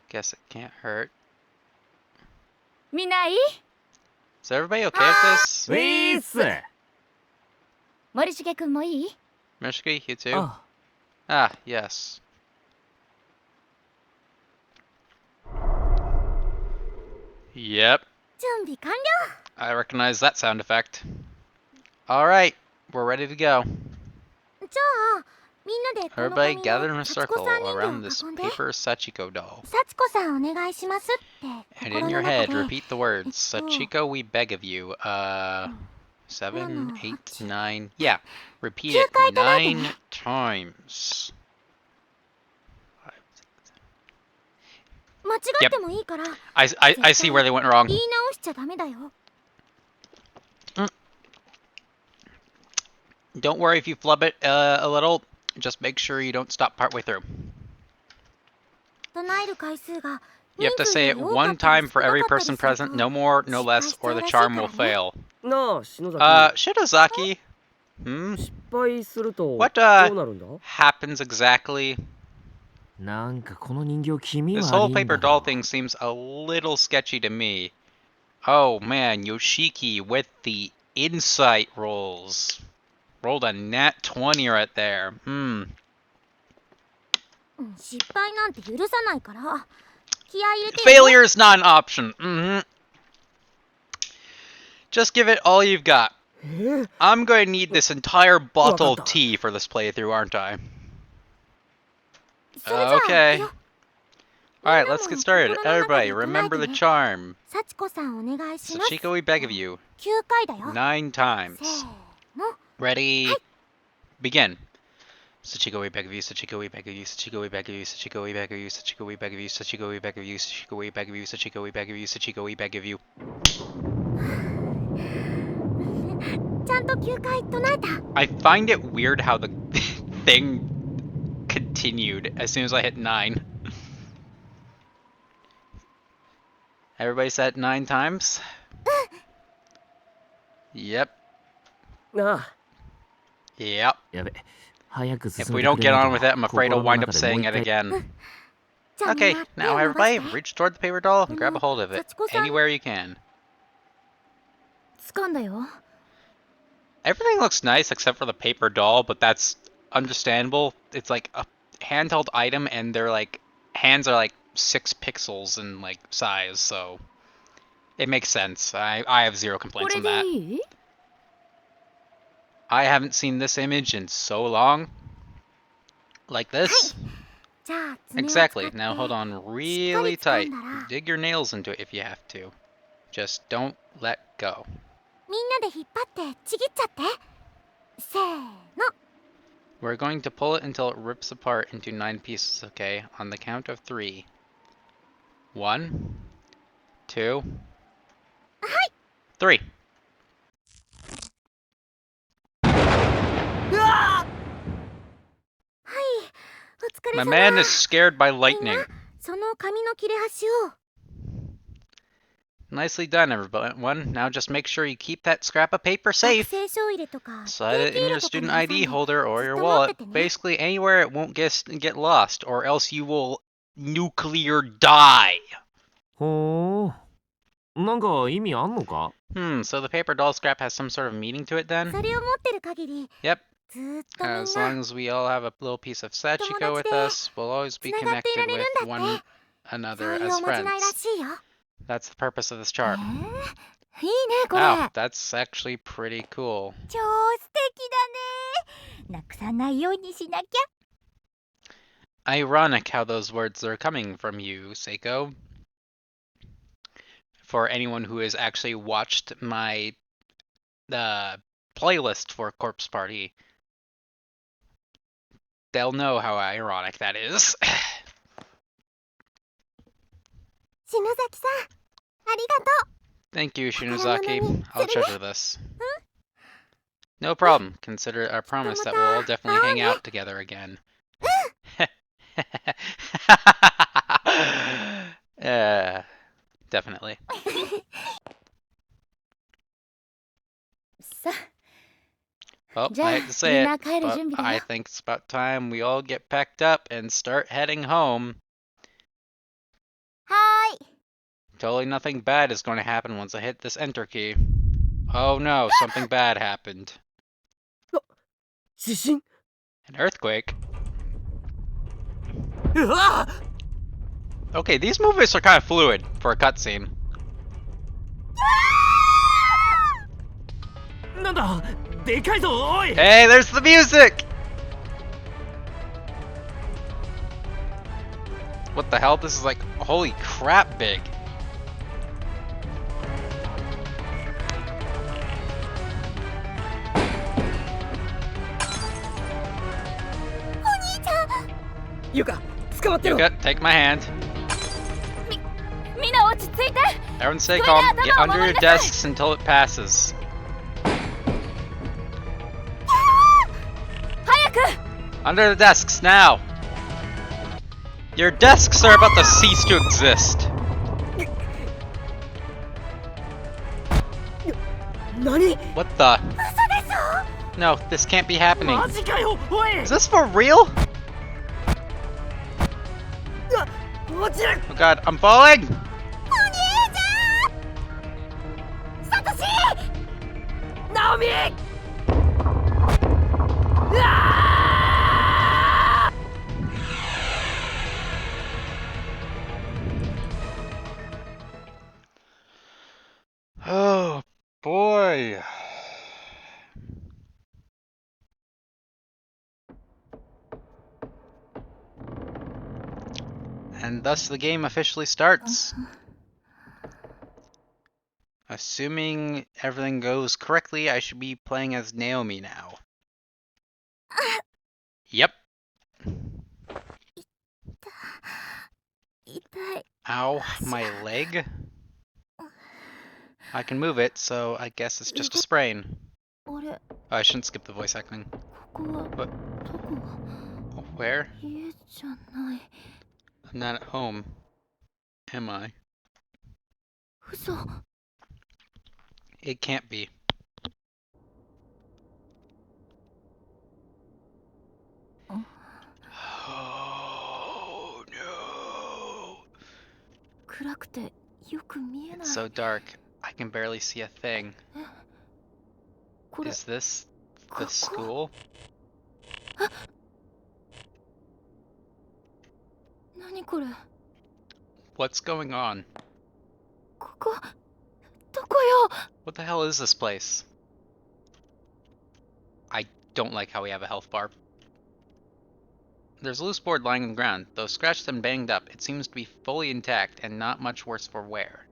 Speaker 1: Guess it can't hurt.
Speaker 3: みんないい
Speaker 1: Is everybody okay with this?
Speaker 4: ウィース
Speaker 3: 森重くんもいい
Speaker 1: Mishiki, you too?
Speaker 4: あ
Speaker 1: Ah, yes. Yep,
Speaker 3: 準備完了
Speaker 1: I recognize that sound effect. Alright, we're ready to go.
Speaker 3: じゃあみんなでこの
Speaker 1: Everybody
Speaker 3: 紙
Speaker 1: gather in
Speaker 3: の
Speaker 1: a
Speaker 3: 幸子
Speaker 1: circle
Speaker 3: さん人
Speaker 1: around
Speaker 3: 形
Speaker 1: this
Speaker 3: を囲んで
Speaker 1: paper Sachiko doll.
Speaker 3: 幸子さんお願いしますって
Speaker 1: And
Speaker 3: 心
Speaker 1: in
Speaker 3: の
Speaker 1: your
Speaker 3: 中
Speaker 1: head,
Speaker 3: で
Speaker 1: repeat the words. Sachiko, we beg of you. 7, 8, 9. Yeah. Repeat it 9 times.
Speaker 3: 間違ってもいいから
Speaker 1: I see where they went wrong.
Speaker 3: 言い直しちゃダメだよ
Speaker 1: Don't worry if you flub it a little. Just make sure you don't stop partway through.
Speaker 3: 唱える回数が
Speaker 1: You have to
Speaker 3: 人数
Speaker 1: say
Speaker 3: よ
Speaker 1: it
Speaker 3: り多か
Speaker 1: one
Speaker 3: ったり
Speaker 1: time for
Speaker 3: 少な
Speaker 1: every
Speaker 3: かったり
Speaker 1: person
Speaker 3: する
Speaker 1: present,
Speaker 3: と
Speaker 1: no more, no
Speaker 3: 失敗
Speaker 1: less,
Speaker 3: しちゃ
Speaker 1: or
Speaker 3: う
Speaker 1: the
Speaker 3: らしい
Speaker 1: charm
Speaker 3: か
Speaker 1: will
Speaker 3: らね
Speaker 1: fail.
Speaker 5: なあ篠崎
Speaker 1: Shidozaki? Hmm?
Speaker 5: 失敗すると
Speaker 1: What
Speaker 5: どうなるんだ
Speaker 1: happens exactly?
Speaker 4: なんかこの人形気味
Speaker 1: This
Speaker 4: 悪
Speaker 1: whole
Speaker 4: いんだ
Speaker 1: paper
Speaker 4: け
Speaker 1: doll
Speaker 4: ど
Speaker 1: thing seems a little sketchy to me. Oh man, Yoshiki with the insight rolls. Rolled a nat 20 right there.
Speaker 3: 失敗なんて許さないから気合い入れてよ
Speaker 1: Failure is not an option. Just give it all you've got. I'm going to need this entire bottle of tea for this playthrough, aren't I?
Speaker 3: それじゃあ
Speaker 1: Okay.
Speaker 3: いくよ
Speaker 1: Alright, let's get started.
Speaker 3: 心の中で
Speaker 1: Everybody,
Speaker 3: 唱えて
Speaker 1: remember the
Speaker 3: ね
Speaker 1: charm.
Speaker 3: 幸子さんお願いします
Speaker 1: Sachiko, we beg of you.
Speaker 3: 9回だよ
Speaker 1: 9 times.
Speaker 3: せーの
Speaker 1: Ready? Begin. Sachiko, we beg of you. Sachiko, we beg of you. Sachiko, we beg of you. Sachiko, we beg of you. Sachiko, we beg of you. Sachiko, we beg of you. Sachiko, we beg of you. Sachiko, we beg of you. Sachiko, we beg of you.
Speaker 3: ちゃんと9回唱えた
Speaker 1: I find it weird how the thing continued as soon as I hit 9. Everybody said 9 times? Yep.
Speaker 5: なあ
Speaker 1: Yep.
Speaker 4: やべ早く
Speaker 1: If
Speaker 4: 進
Speaker 1: we
Speaker 4: めて
Speaker 1: don't
Speaker 4: くれ
Speaker 1: get
Speaker 4: ない
Speaker 1: on
Speaker 4: と
Speaker 1: with it, I'm afraid 'll
Speaker 4: 心の
Speaker 1: wind up
Speaker 4: 中でもう
Speaker 1: saying
Speaker 4: 一
Speaker 1: it
Speaker 4: 回
Speaker 1: again.
Speaker 3: じゃあみん
Speaker 1: Okay,
Speaker 3: な手
Speaker 1: now
Speaker 3: を伸ば
Speaker 1: everybody
Speaker 3: して
Speaker 1: reach toward the paper doll and grab a hold of it.
Speaker 3: Sachiko-san.
Speaker 1: Anywhere you can.
Speaker 3: 掴んだよ
Speaker 1: Everything looks nice except for the paper doll, but that's understandable. It's like a handheld item and they're like hands are like 6 pixels in like size, so it makes sense. I have zero
Speaker 3: こ
Speaker 1: complaints
Speaker 3: れ
Speaker 1: on
Speaker 3: で
Speaker 1: that.
Speaker 3: いい
Speaker 1: I haven't seen this image in so long. Like this.
Speaker 3: じゃあ爪を使って
Speaker 1: Exactly. Now hold on
Speaker 3: しっか
Speaker 1: really
Speaker 3: り掴
Speaker 1: tight.
Speaker 3: んだら
Speaker 1: Dig your nails into it if you have to. Just don't let go.
Speaker 3: みんなで引っ張ってちぎっちゃってせーの
Speaker 1: We're going to pull it until it rips apart into 9 pieces, okay? On the count of 3. 1, 2, 3.
Speaker 3: はいお疲れ
Speaker 1: My
Speaker 3: 様
Speaker 1: man is scared by
Speaker 3: みん
Speaker 1: lightning.
Speaker 3: なその紙の切れ端を
Speaker 1: Nicely done, everyone. Now just make sure you keep that scrap of paper
Speaker 3: 学
Speaker 1: safe.
Speaker 3: 生証入れとか
Speaker 1: Slide it
Speaker 3: 定
Speaker 1: in
Speaker 3: 期
Speaker 1: your
Speaker 3: 入れとか
Speaker 1: student
Speaker 3: に挟ん
Speaker 1: ID
Speaker 3: で
Speaker 1: holder or
Speaker 3: ず
Speaker 1: your
Speaker 3: っと持って
Speaker 1: wallet.
Speaker 3: てね
Speaker 1: Basically anywhere it won't get lost, or else you will nuclear die.
Speaker 4: ほーなんか意味あんのか
Speaker 1: So the paper doll scrap has some sort of meaning to it
Speaker 3: そ
Speaker 1: then?
Speaker 3: れを持ってる限り
Speaker 1: Yep.
Speaker 3: ずーっとみん
Speaker 1: As
Speaker 3: な
Speaker 1: long as we all have a little piece of Sachiko with
Speaker 3: 友達で
Speaker 1: us, we'll always be
Speaker 3: つながってい
Speaker 1: connected
Speaker 3: られる
Speaker 1: with
Speaker 3: んだ
Speaker 1: one
Speaker 3: ってそう
Speaker 1: another
Speaker 3: いう
Speaker 1: as
Speaker 3: おまじないら
Speaker 1: friends.
Speaker 3: しいよ
Speaker 1: That's the purpose of this chart.
Speaker 3: いいねこれ
Speaker 1: Wow, that's actually pretty cool.
Speaker 3: 超素敵だねなくさないようにしなきゃ
Speaker 1: Ironic how those words are coming from you, Seiko. For anyone who has actually watched my playlist for Corpse Party, they'll know how ironic that is.
Speaker 3: 篠崎さんありがとう
Speaker 1: Thank you,
Speaker 3: 宝物
Speaker 1: Shinozaki.
Speaker 3: に
Speaker 1: I'll
Speaker 3: するね
Speaker 1: treasure this. No problem. Consider it our promise that we'll all definitely hang out together again. Definitely.
Speaker 3: さ
Speaker 1: Well,
Speaker 3: Ja,
Speaker 1: I hate to say
Speaker 3: Mina
Speaker 1: it,
Speaker 3: 帰る
Speaker 1: but
Speaker 3: 準備だよ。
Speaker 1: I think it's about time we all get packed up and start heading home.
Speaker 3: はーい
Speaker 1: Totally nothing bad is going to happen once I hit this enter key. Oh no, something bad happened.
Speaker 5: 地震
Speaker 1: An earthquake?
Speaker 5: うわ
Speaker 1: Okay, these movies are kind of fluid for a cutscene.
Speaker 5: なんだ
Speaker 4: でかいぞおい。
Speaker 1: Hey, there's the music! What the hell? This is like, holy crap big.
Speaker 5: Yuka, ユカ、捕まってろ。
Speaker 1: Yuka, take my hand.
Speaker 3: みんな落ち着いて。
Speaker 1: Everyone stay calm. Get under your desks until it passes.
Speaker 3: 早く。
Speaker 1: Under the desks, now! Your desks are about to cease to exist.
Speaker 5: 何？
Speaker 1: What the?
Speaker 3: 嘘でしょ。
Speaker 1: No, this can't be happening.
Speaker 4: マジかよおい。
Speaker 1: Is this for real?
Speaker 5: 落ちる。
Speaker 1: Oh god, I'm falling!
Speaker 3: お兄ちゃん。サトシ。
Speaker 5: ナオミ。
Speaker 1: Oh boy. And thus the game officially starts. Assuming everything goes correctly, I should be playing as Naomi now. Yep.
Speaker 3: 痛い。
Speaker 1: Ow, my leg? I can move it, so I guess it's just a sprain.
Speaker 3: あれ、
Speaker 1: Oh, I shouldn't skip the voice acting.
Speaker 3: ここは
Speaker 1: What?
Speaker 3: どこ？
Speaker 1: Where?
Speaker 3: 家じゃない。
Speaker 1: I'm not at home. Am I?
Speaker 3: 嘘。
Speaker 1: It can't be. Oh no!
Speaker 3: 暗くてよく見えない。
Speaker 1: It's so dark. I can barely see a thing.
Speaker 3: これ
Speaker 1: Is this
Speaker 3: こ
Speaker 1: the school?
Speaker 3: 何これ？
Speaker 1: What's going on?
Speaker 3: ここどこよ？
Speaker 1: What the hell is this place? I don't like how we have a health bar. There's a loose board lying on the ground. Though scratched and banged up, it seems to be fully intact and not much worse for wear.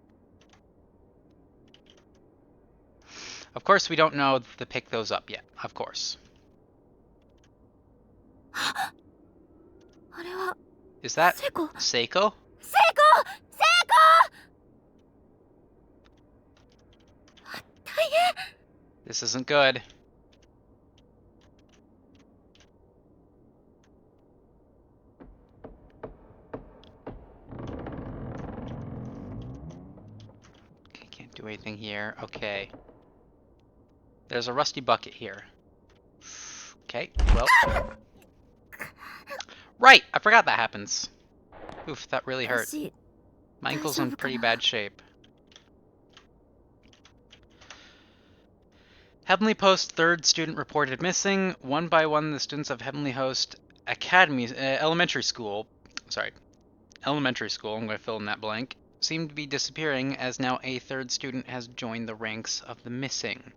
Speaker 1: Of course, we don't know to pick those up yet. Of course.
Speaker 3: あれは
Speaker 1: Is that
Speaker 3: セコ。
Speaker 1: Seiko?
Speaker 3: セイコ。セイコ。大変。
Speaker 1: This isn't good. Okay, can't do anything here. Okay. There's a rusty bucket here. Okay, well. Right! I forgot that happens. Oof, that really hurt.
Speaker 3: 足
Speaker 1: My ankle's in pretty bad shape. Heavenly Post third student reported missing. One by one, the students of Heavenly Host Academy, elementary school, I'm going to fill in that blank, seem to be disappearing as now a third student has joined the ranks of the missing.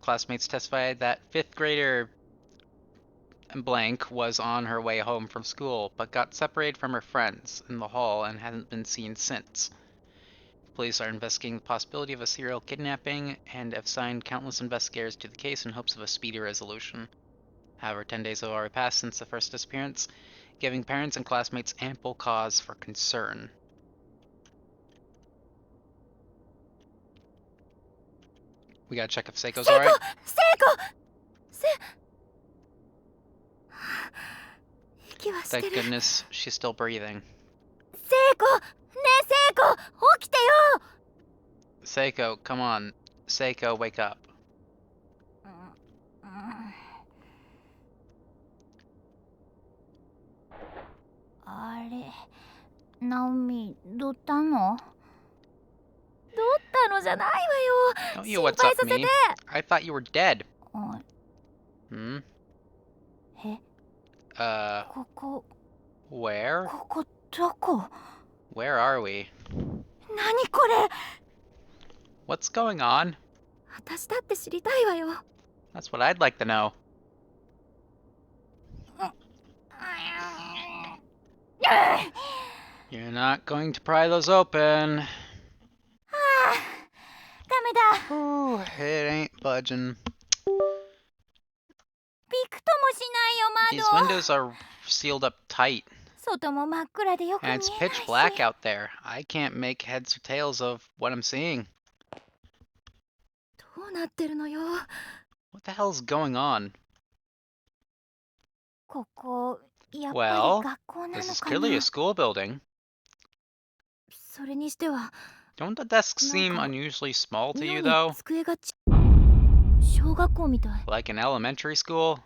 Speaker 1: Classmates testified that fifth grader blank was on her way home from school, but got separated from her friends in the hall and hasn't been seen since. Police are investigating the possibility of a serial kidnapping and have assigned countless investigators to the case in hopes of a speedy resolution. However, 10 days have already passed since the first disappearance, giving parents and classmates ample cause for concern. We gotta check if Seiko's alright.
Speaker 3: セイコ。息はしてる。
Speaker 1: Thank goodness she's still breathing.
Speaker 3: セイコ。ねえセイコ、起きてよ。
Speaker 1: Seiko, come on. Seiko, wake up.
Speaker 3: あれ、ナオミ、どうったの？どうったのじゃないわよ。
Speaker 1: Don't you
Speaker 3: 心
Speaker 1: what's
Speaker 3: 配
Speaker 1: up
Speaker 3: させて。
Speaker 1: me? I thought you were dead.
Speaker 3: あ
Speaker 1: Hmm?
Speaker 3: え、 ここ、
Speaker 1: Where?
Speaker 3: ここどこ？
Speaker 1: Where are we?
Speaker 3: 何これ？
Speaker 1: What's going on?
Speaker 3: 私だって知りたいわよ。
Speaker 1: That's what I'd like to know. You're not going to pry those open.
Speaker 3: ダメだ。
Speaker 1: Ooh, it ain't budging.
Speaker 3: びくともしないよ
Speaker 1: These
Speaker 3: 窓。
Speaker 1: windows are sealed up tight.
Speaker 3: 外も真っ暗でよく見え
Speaker 1: And
Speaker 3: ない
Speaker 1: it's
Speaker 3: し。
Speaker 1: pitch black out there. I can't make heads or tails of what I'm seeing.
Speaker 3: どうなってるのよ。
Speaker 1: What the hell's going on?
Speaker 3: ここ、やっぱ
Speaker 1: Well,
Speaker 3: り学校なの
Speaker 1: this is
Speaker 3: か
Speaker 1: clearly
Speaker 3: な
Speaker 1: a。school building.
Speaker 3: それにしては、
Speaker 1: Don't the desks
Speaker 3: なん
Speaker 1: seem
Speaker 3: か
Speaker 1: unusually small to
Speaker 3: 妙
Speaker 1: you
Speaker 3: に
Speaker 1: though?
Speaker 3: 机が小学校みたい。
Speaker 1: Like an elementary school?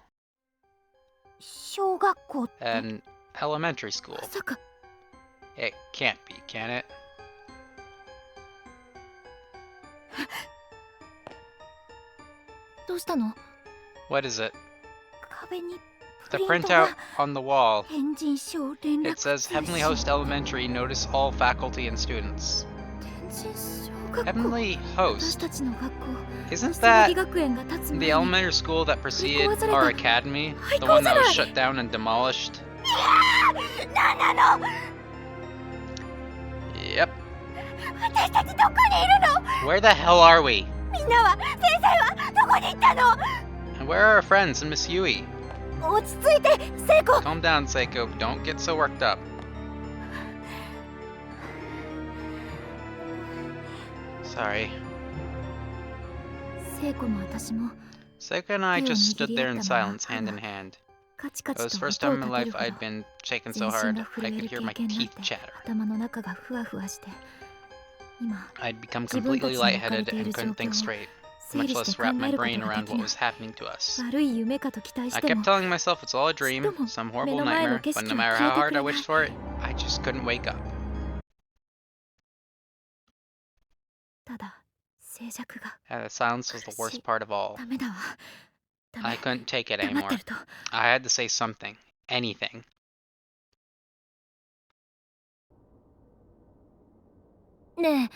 Speaker 3: 小学校って。
Speaker 1: An elementary school.
Speaker 3: まさか、
Speaker 1: It can't be, can it?
Speaker 3: どうしたの？
Speaker 1: What is it?
Speaker 3: 壁に
Speaker 1: The
Speaker 3: プリントが。
Speaker 1: printout on the wall.
Speaker 3: 天神小連絡
Speaker 1: It says
Speaker 3: 通
Speaker 1: Heavenly
Speaker 3: 信
Speaker 1: Host Elementary, notice all faculty and students.
Speaker 3: 天神小学校。
Speaker 1: Heavenly
Speaker 3: 私
Speaker 1: Host?
Speaker 3: たちの学校。
Speaker 1: Isn't
Speaker 3: 騒
Speaker 1: that
Speaker 3: ぎ学園が建つ前
Speaker 1: the
Speaker 3: に。
Speaker 1: elementary school that preceded
Speaker 3: Recall
Speaker 1: our
Speaker 3: された。
Speaker 1: academy?
Speaker 3: Ay,
Speaker 1: The one that was
Speaker 3: close
Speaker 1: shut down and demolished?
Speaker 3: なんなの？
Speaker 1: Yep.
Speaker 3: 私たちどこにいるの？
Speaker 1: Where the hell are we?
Speaker 3: みんなは、先生はどこに行ったの？
Speaker 1: And where are our friends and Miss Yui?
Speaker 3: 落ち着いて、聖子。
Speaker 1: Calm down, Seiko. Don't get so worked up. Sorry.
Speaker 3: 聖子も私も
Speaker 1: Seiko and I just stood there in
Speaker 3: 手を握り合ったまま
Speaker 1: silence, hand in hand.
Speaker 3: カチカ
Speaker 1: It
Speaker 3: チ
Speaker 1: was
Speaker 3: と
Speaker 1: the first
Speaker 3: 音
Speaker 1: time
Speaker 3: を
Speaker 1: in
Speaker 3: 立て
Speaker 1: my
Speaker 3: る
Speaker 1: life
Speaker 3: ほ
Speaker 1: I'd
Speaker 3: ど
Speaker 1: been shaken
Speaker 3: 全
Speaker 1: so
Speaker 3: 身
Speaker 1: hard
Speaker 3: が震
Speaker 1: I
Speaker 3: え
Speaker 1: could
Speaker 3: る
Speaker 1: hear
Speaker 3: 経
Speaker 1: my
Speaker 3: 験なんて
Speaker 1: teeth chatter.
Speaker 3: 頭の中がふわふわして今
Speaker 1: I'd become
Speaker 3: 自分た
Speaker 1: completely
Speaker 3: ちの置かれ
Speaker 1: lightheaded
Speaker 3: てい
Speaker 1: and
Speaker 3: る状
Speaker 1: couldn't
Speaker 3: 況
Speaker 1: think
Speaker 3: を
Speaker 1: straight,
Speaker 3: 整
Speaker 1: much
Speaker 3: 理し
Speaker 1: less
Speaker 3: て考
Speaker 1: wrap
Speaker 3: え
Speaker 1: my
Speaker 3: ること
Speaker 1: brain
Speaker 3: がで
Speaker 1: around
Speaker 3: き
Speaker 1: what
Speaker 3: ない
Speaker 1: was happening to us.
Speaker 3: 悪い夢かと期待し
Speaker 1: I
Speaker 3: ても
Speaker 1: kept telling myself it's all a
Speaker 3: ちっ
Speaker 1: dream,
Speaker 3: とも
Speaker 1: some
Speaker 3: 目
Speaker 1: horrible
Speaker 3: の前の
Speaker 1: nightmare,
Speaker 3: 景
Speaker 1: but
Speaker 3: 色
Speaker 1: no
Speaker 3: は
Speaker 1: matter
Speaker 3: 消え
Speaker 1: how
Speaker 3: て
Speaker 1: hard
Speaker 3: くれ
Speaker 1: I
Speaker 3: ない
Speaker 1: wished for it, I just couldn't wake up.
Speaker 3: ただ静寂が
Speaker 1: And the silence was the worst part of all.
Speaker 3: ダメだわダ
Speaker 1: I
Speaker 3: メ
Speaker 1: couldn't take it
Speaker 3: 黙っ
Speaker 1: anymore.
Speaker 3: てると
Speaker 1: I had to say something. Anything.
Speaker 3: ね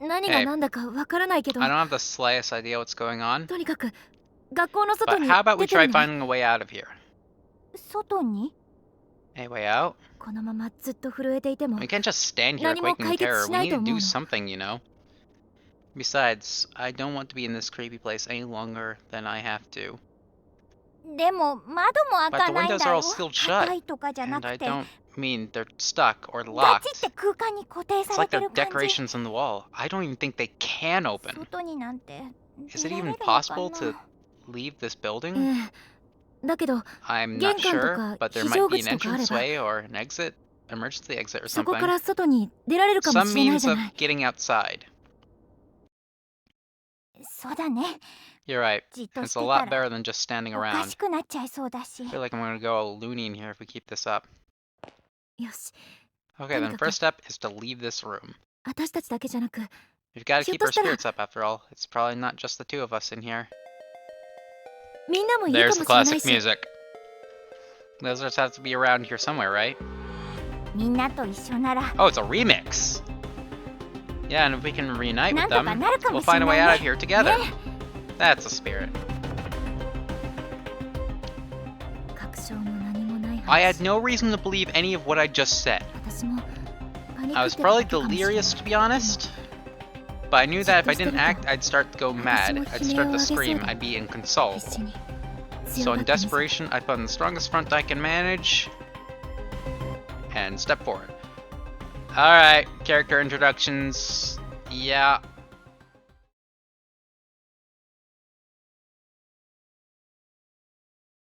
Speaker 3: え何が
Speaker 1: Hey,
Speaker 3: 何だかわからないけど
Speaker 1: I don't have the slightest idea what's going on,
Speaker 3: とにかく学校の外
Speaker 1: but
Speaker 3: に
Speaker 1: how about we
Speaker 3: 出て
Speaker 1: try
Speaker 3: みない
Speaker 1: finding a way out of here?
Speaker 3: 外に
Speaker 1: A way out?
Speaker 3: このままずっと震えていても
Speaker 1: We can't just stand here
Speaker 3: 何も
Speaker 1: quaking in
Speaker 3: 解決
Speaker 1: terror.
Speaker 3: し
Speaker 1: We
Speaker 3: ない
Speaker 1: need
Speaker 3: と
Speaker 1: to
Speaker 3: 思う
Speaker 1: do
Speaker 3: の
Speaker 1: something, you know? Besides, I don't want to be in this creepy place any longer than I have to.
Speaker 3: でも窓も開
Speaker 1: But
Speaker 3: か
Speaker 1: the
Speaker 3: ないん
Speaker 1: windows
Speaker 3: だ
Speaker 1: are
Speaker 3: よ
Speaker 1: all still shut.
Speaker 3: 硬いとかじゃな
Speaker 1: And I
Speaker 3: くて
Speaker 1: don't mean they're stuck or
Speaker 3: ガチっ
Speaker 1: locked.
Speaker 3: て空間に固定
Speaker 1: It's
Speaker 3: され
Speaker 1: like
Speaker 3: て
Speaker 1: they're
Speaker 3: る感じ
Speaker 1: decorations on the wall. I don't even think they can open.
Speaker 3: 外になんて
Speaker 1: Is
Speaker 3: 出
Speaker 1: it
Speaker 3: られ
Speaker 1: even
Speaker 3: るのか
Speaker 1: possible to
Speaker 3: な
Speaker 1: leave this building?
Speaker 3: ええだけど
Speaker 1: I'm
Speaker 3: 玄
Speaker 1: not
Speaker 3: 関と
Speaker 1: sure,
Speaker 3: か
Speaker 1: but there
Speaker 3: 非
Speaker 1: might
Speaker 3: 常
Speaker 1: be an
Speaker 3: 口とかあれば
Speaker 1: entranceway or an exit, emergency exit or
Speaker 3: そこか
Speaker 1: something.
Speaker 3: ら外に出られるかも
Speaker 1: Some
Speaker 3: しれない
Speaker 1: means
Speaker 3: じゃ
Speaker 1: of
Speaker 3: ない
Speaker 1: getting outside.
Speaker 3: そうだね
Speaker 1: You're right.
Speaker 3: じっとし
Speaker 1: It's
Speaker 3: て
Speaker 1: a
Speaker 3: た
Speaker 1: lot
Speaker 3: ら
Speaker 1: better than just standing
Speaker 3: おか
Speaker 1: around.
Speaker 3: しくなっちゃいそうだし
Speaker 1: I feel like I'm gonna go all loony in here if we keep this up.
Speaker 3: よし
Speaker 1: Okay, then
Speaker 3: とにかく
Speaker 1: first step is to leave this room.
Speaker 3: 私たちだけじゃなく
Speaker 1: We've got to
Speaker 3: ひょっ
Speaker 1: keep
Speaker 3: と
Speaker 1: our
Speaker 3: したら
Speaker 1: spirits up after all. It's probably not just the two of us in here.
Speaker 3: みんなもいる
Speaker 1: There's
Speaker 3: かも
Speaker 1: the
Speaker 3: しれない
Speaker 1: classic
Speaker 3: し
Speaker 1: music. Those just have to be around here somewhere, right?
Speaker 3: みんなと一緒なら
Speaker 1: Oh, it's a remix! Yeah, and if we can reunite
Speaker 3: な
Speaker 1: with
Speaker 3: んとか
Speaker 1: them,
Speaker 3: なるか
Speaker 1: we'll
Speaker 3: もしれ
Speaker 1: find a
Speaker 3: な
Speaker 1: way
Speaker 3: い
Speaker 1: out
Speaker 3: ね
Speaker 1: of here together.
Speaker 3: ね
Speaker 1: That's the spirit.
Speaker 3: 確証も何もない
Speaker 1: I
Speaker 3: 話
Speaker 1: had no reason to believe any of what I just said.
Speaker 3: 私もパニ
Speaker 1: I
Speaker 3: ック
Speaker 1: was
Speaker 3: ってた
Speaker 1: probably
Speaker 3: だけかもしれない
Speaker 1: delirious, to be honest. But I knew that if I didn't act, I'd start to go mad. I'd start to scream. I'd be
Speaker 3: 必
Speaker 1: inconsolable.
Speaker 3: 死に
Speaker 1: So
Speaker 3: 強
Speaker 1: in
Speaker 3: がってみせ
Speaker 1: desperation, I put on the strongest front I can manage and step forward. Alright, character introductions. Yeah,